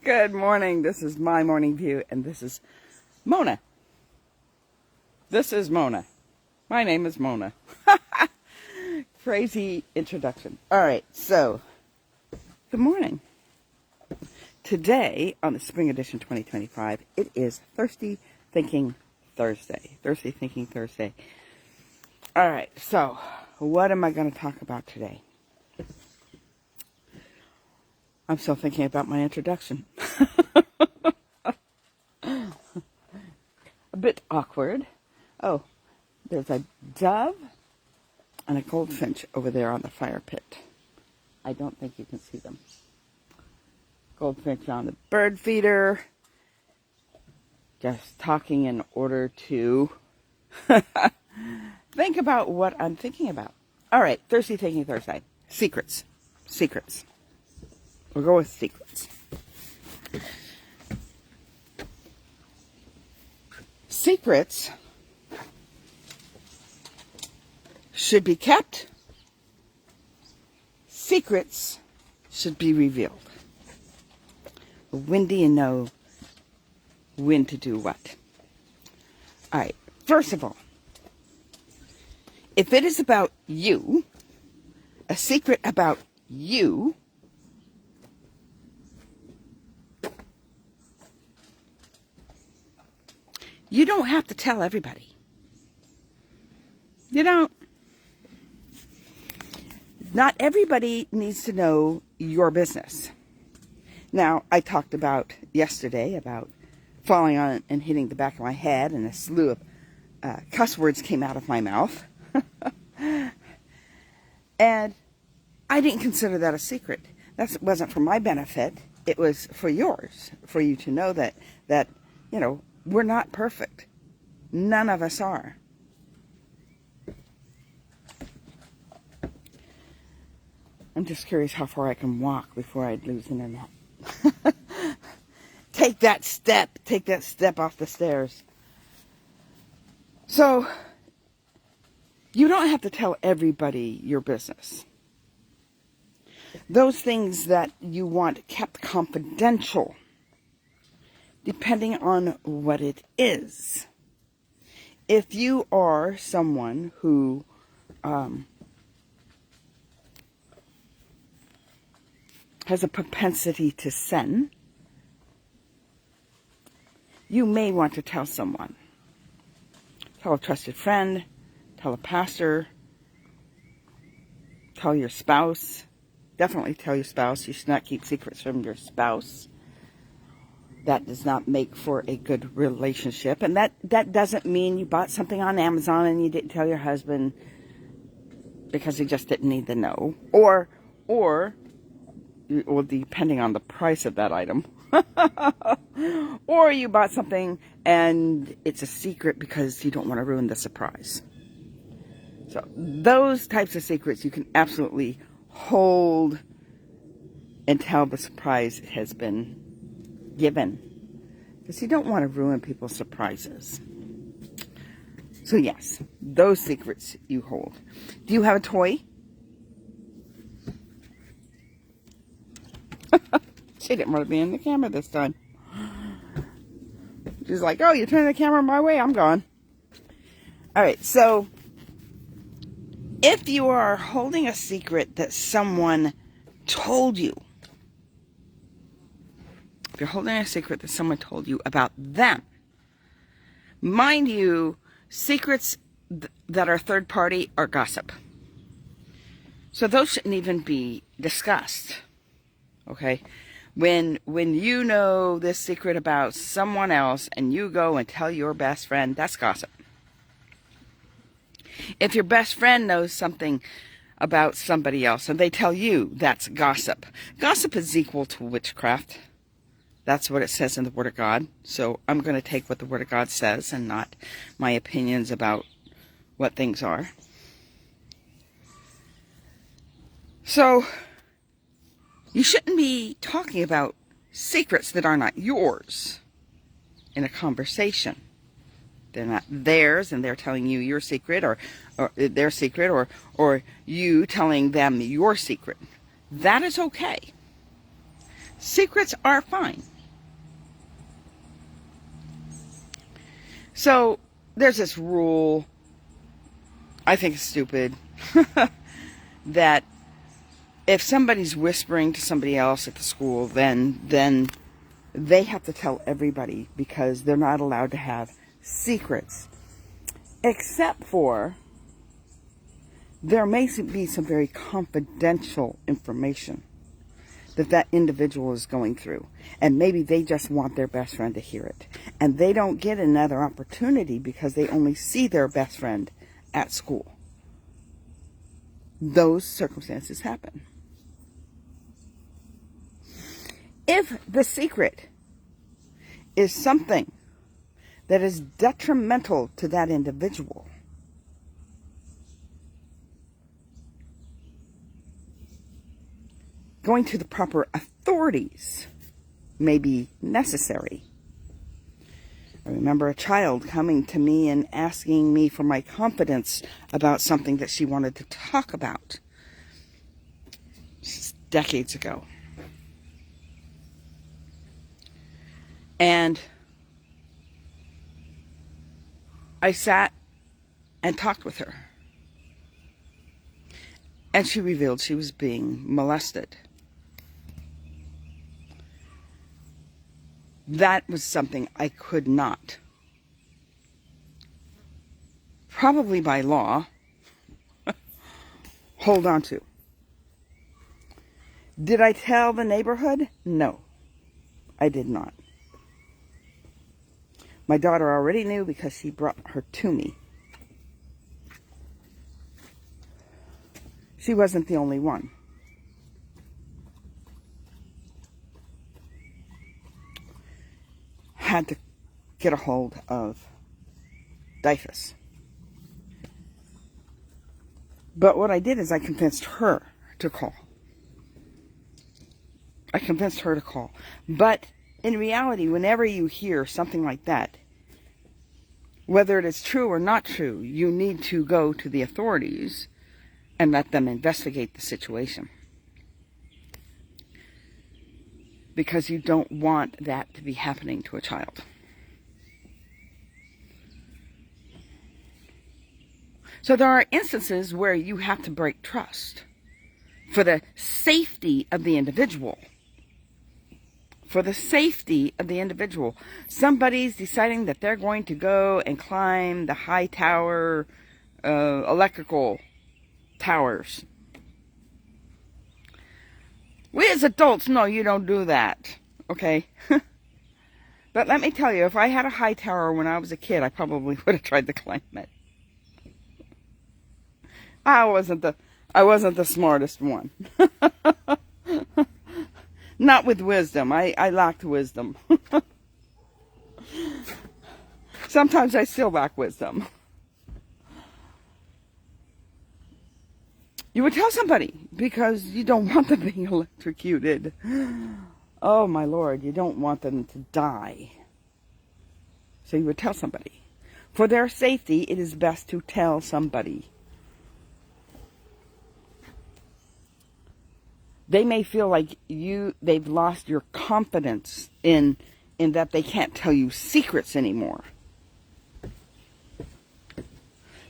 Good morning. This is my morning view, and this is Mona. This is Mona. My name is Mona. Crazy introduction. All right, so good morning. Today, on the Spring Edition 2025, it is Thirsty Thinking Thursday. Thirsty Thinking Thursday. All right, so what am I going to talk about today? I'm still thinking about my introduction. A bit awkward. Oh, there's a dove and a goldfinch over there on the fire pit. I don't think you can see them. Goldfinch on the bird feeder. Just talking in order to think about what I'm thinking about. All right, Thirsty Thinking Thursday. Secrets. Secrets. We'll go with secrets. Secrets should be kept. Secrets should be revealed. When do you know when to do what? All right. First of all, if it is about you, a secret about you, you don't have to tell everybody. You don't. Not everybody needs to know your business. Now, I talked about yesterday about falling on and hitting the back of my head, and a slew of cuss words came out of my mouth. And I didn't consider that a secret. That wasn't for my benefit. It was for yours, for you to know that we're not perfect. None of us are. I'm just curious how far I can walk before I lose internet. Take that step off the stairs. So, you don't have to tell everybody your business. Those things that you want kept confidential, depending on what it is. If you are someone who has a propensity to sin, you may want to tell someone. Tell a trusted friend, tell a pastor, tell your spouse. Definitely tell your spouse. You should not keep secrets from your spouse. That does not make for a good relationship. And that doesn't mean you bought something on Amazon and you didn't tell your husband because he just didn't need to know. Or depending on the price of that item. Or you bought something and it's a secret because you don't want to ruin the surprise. So those types of secrets you can absolutely hold until the surprise has been given, because you don't want to ruin people's surprises. So yes, those secrets you hold. Do you have a toy? She didn't want to be in the camera this time. She's like, oh, you're turning the camera my way, I'm gone. All right, so if you are holding a secret that someone told you, if you're holding a secret that someone told you about them, mind you, secrets that are third party are gossip. So those shouldn't even be discussed. Okay? When you know this secret about someone else and you go and tell your best friend, that's gossip. If your best friend knows something about somebody else and they tell you, that's gossip. Gossip is equal to witchcraft. That's what it says in the Word of God. So I'm going to take what the Word of God says and not my opinions about what things are. So you shouldn't be talking about secrets that are not yours in a conversation. They're not theirs and they're telling you your secret or their secret or you telling them your secret. That is okay. Secrets are fine. So there's this rule, I think it's stupid, that if somebody's whispering to somebody else at the school, then they have to tell everybody, because they're not allowed to have secrets. Except for there may be some very confidential information that individual is going through. And maybe they just want their best friend to hear it. And they don't get another opportunity because they only see their best friend at school. Those circumstances happen. If the secret is something that is detrimental to that individual, going to the proper authorities may be necessary. I remember a child coming to me and asking me for my confidence about something that she wanted to talk about. This is decades ago. And I sat and talked with her. And she revealed she was being molested. That was something I could not, probably by law, hold on to. Did I tell the neighborhood? No, I did not. My daughter already knew because she brought her to me. She wasn't the only one. Had to get a hold of DYFS. But what I did is I convinced her to call. But in reality, whenever you hear something like that, whether it is true or not true, you need to go to the authorities and let them investigate the situation. Because you don't want that to be happening to a child. So there are instances where you have to break trust for the safety of the individual. For the safety of the individual. Somebody's deciding that they're going to go and climb the high tower, electrical towers. We as adults know you don't do that, okay? But let me tell you, if I had a high tower when I was a kid, I probably would have tried to climb it. I wasn't the smartest one. Not with wisdom. I lacked wisdom. Sometimes I still lack wisdom. You would tell somebody because you don't want them being electrocuted. Oh my Lord, you don't want them to die. So you would tell somebody. For their safety, it is best to tell somebody. They may feel like they've lost your confidence in that they can't tell you secrets anymore.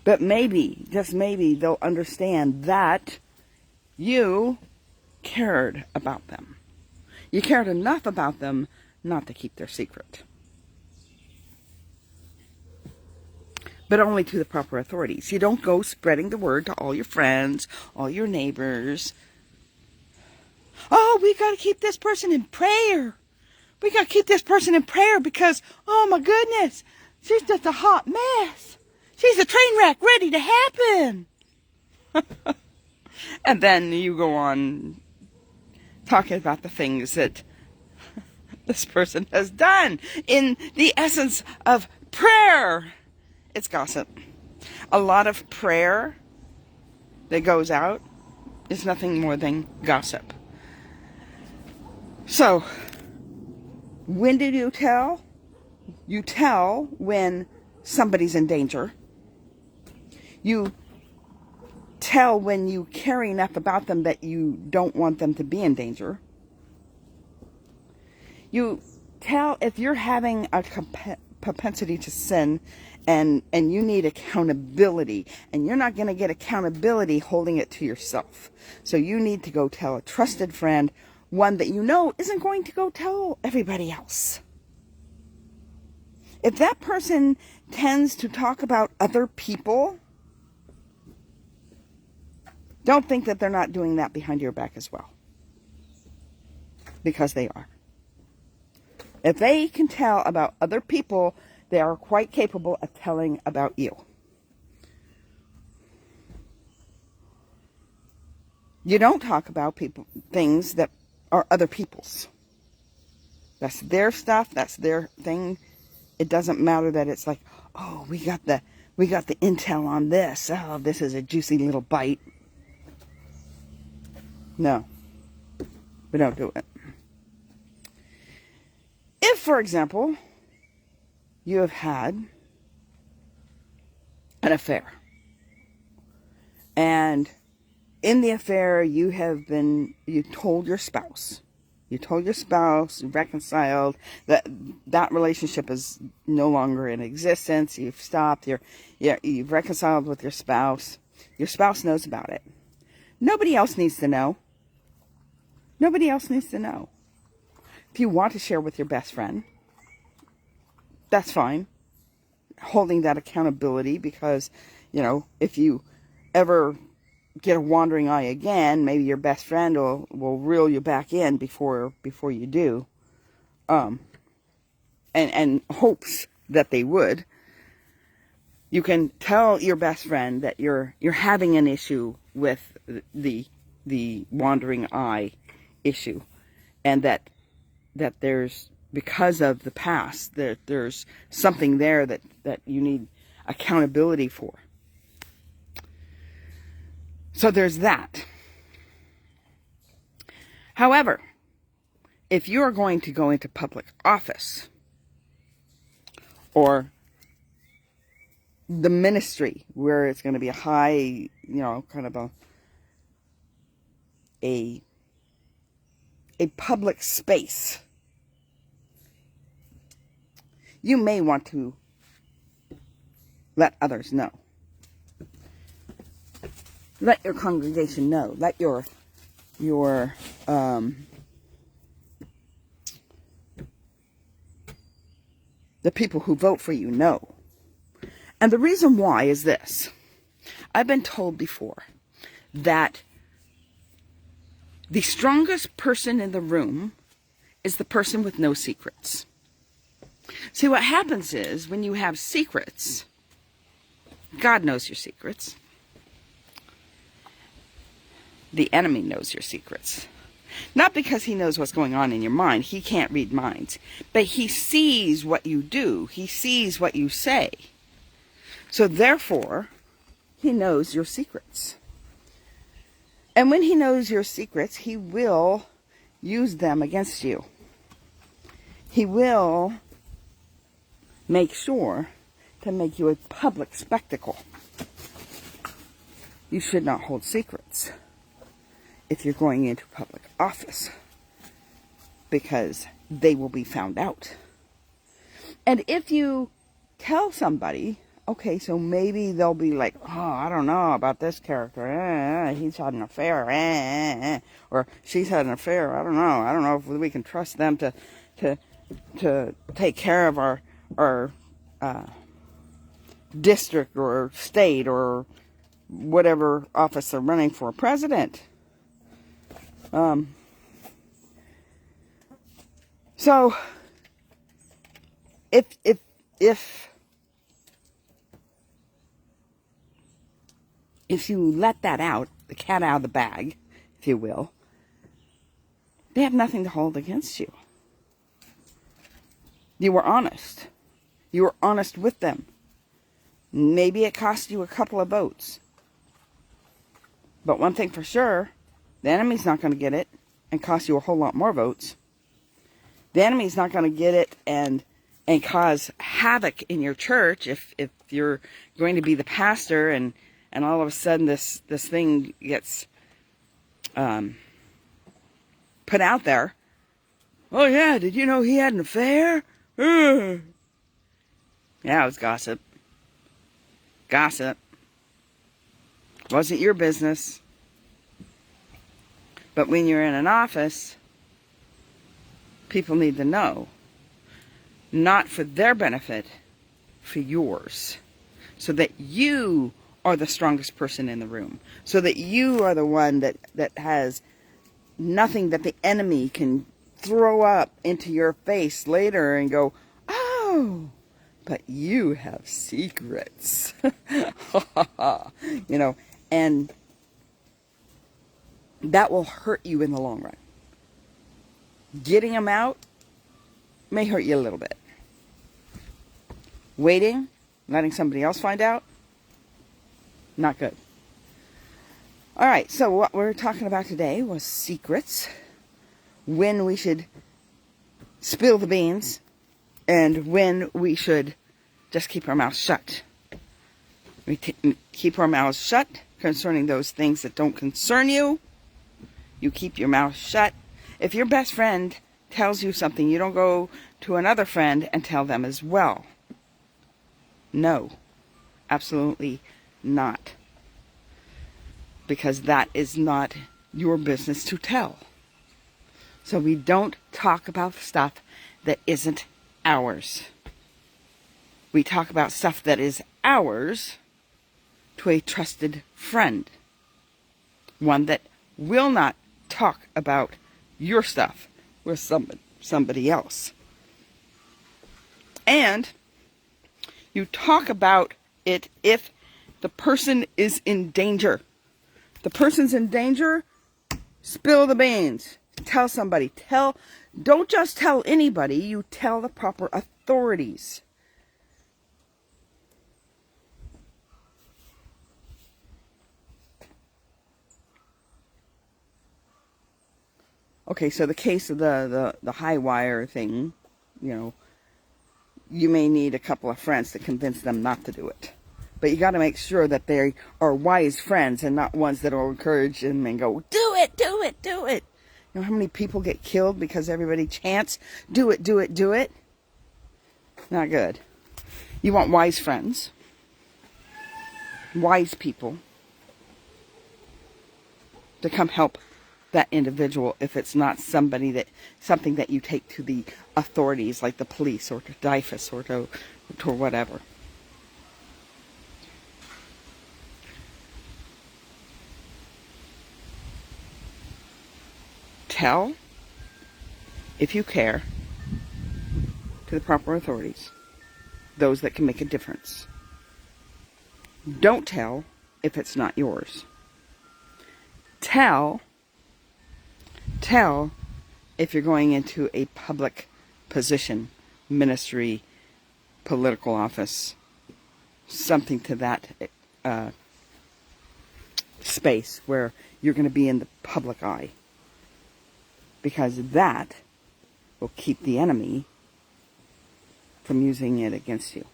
But maybe, just maybe, they'll understand that you cared about them. You cared enough about them not to keep their secret. But only to the proper authorities. You don't go spreading the word to all your friends, all your neighbors. Oh, we got to keep this person in prayer. We got to keep this person in prayer because, oh my goodness, she's just a hot mess. She's a train wreck ready to happen. And then you go on talking about the things that this person has done in the essence of prayer. It's gossip. A lot of prayer that goes out is nothing more than gossip. So, when did you tell? You tell when somebody's in danger. You tell when you care enough about them that you don't want them to be in danger. You tell if you're having a propensity to sin, and you need accountability, and you're not going to get accountability holding it to yourself. So you need to go tell a trusted friend, one that you know isn't going to go tell everybody else. If that person tends to talk about other people, don't think that they're not doing that behind your back as well, because they are. If they can tell about other people, they are quite capable of telling about you. You don't talk about things that are other people's. That's their stuff. That's their thing. It doesn't matter that it's like, oh, we got the intel on this. Oh, this is a juicy little bite. No, we don't do it. If, for example, you have had an affair, and in the affair you told your spouse, you reconciled, that relationship is no longer in existence, you've stopped, you've reconciled with your spouse knows about it. Nobody else needs to know. Nobody else needs to know. If you want to share with your best friend, that's fine. Holding that accountability, because, if you ever get a wandering eye again, maybe your best friend will reel you back in before you do. And hopes that they would. You can tell your best friend that you're having an issue with the wandering eye issue, and that there's, because of the past, there's something there that you need accountability for. So there's that. However, if you're going to go into public office, or the ministry, where it's going to be a high, kind of a public space, you may want to let others know. Let your congregation know. Let your the people who vote for you know. And the reason why is this. I've been told before that the strongest person in the room is the person with no secrets. See, what happens is, when you have secrets, God knows your secrets. The enemy knows your secrets. Not because he knows what's going on in your mind. He can't read minds. But he sees what you do. He sees what you say. So therefore, he knows your secrets. And when he knows your secrets, he will use them against you. He will make sure to make you a public spectacle. You should not hold secrets if you're going into public office, because they will be found out. And if you tell somebody, okay, so maybe they'll be like, oh, I don't know about this character. He's had an affair. Or she's had an affair. I don't know if we can trust them to take care of our district or state or whatever office they're running for president. So if you let that out, the cat out of the bag, if you will, they have nothing to hold against you. You were honest. You were honest with them. Maybe it cost you a couple of votes. But one thing for sure, the enemy's not going to get it and cost you a whole lot more votes. The enemy's not going to get it and cause havoc in your church if you're going to be the pastor and all of a sudden this thing gets put out there Oh yeah, did you know he had an affair? Yeah, it was gossip. Gossip. Wasn't your business. But when you're in an office, people need to know. Not for their benefit, for yours. So that you are the strongest person in the room. So that you are the one that has nothing that the enemy can throw up into your face later and go, oh, but you have secrets. You know, and that will hurt you in the long run. Getting them out may hurt you a little bit. Waiting, letting somebody else find out, not good. All right, so what we're talking about today was secrets, when we should spill the beans, and when we should just keep our mouths shut. We keep our mouths shut concerning those things that don't concern you. You keep your mouth shut. If your best friend tells you something, you don't go to another friend and tell them as well. No, absolutely not. Because that is not your business to tell. So we don't talk about stuff that isn't ours. We talk about stuff that is ours to a trusted friend. One that will not talk about your stuff with somebody else. And you talk about it if the person is in danger. The person's in danger, spill the beans. Tell somebody. Don't just tell anybody, you tell the proper authorities. Okay, so the case of the high wire thing, you know, you may need a couple of friends to convince them not to do it. But you got to make sure that they are wise friends and not ones that will encourage them and go, do it, do it, do it. You know how many people get killed because everybody chants, do it, do it, do it? Not good. You want wise friends, wise people to come help that individual if it's not something that you take to the authorities like the police or to DYFS or to whatever. Tell, if you care, to the proper authorities, those that can make a difference. Don't tell if it's not yours. Tell if you're going into a public position, ministry, political office, something to that space where you're going to be in the public eye. Because that will keep the enemy from using it against you.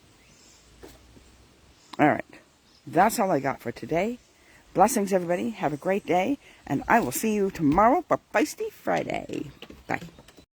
All right. That's all I got for today. Blessings, everybody. Have a great day. And I will see you tomorrow for Feisty Friday. Bye.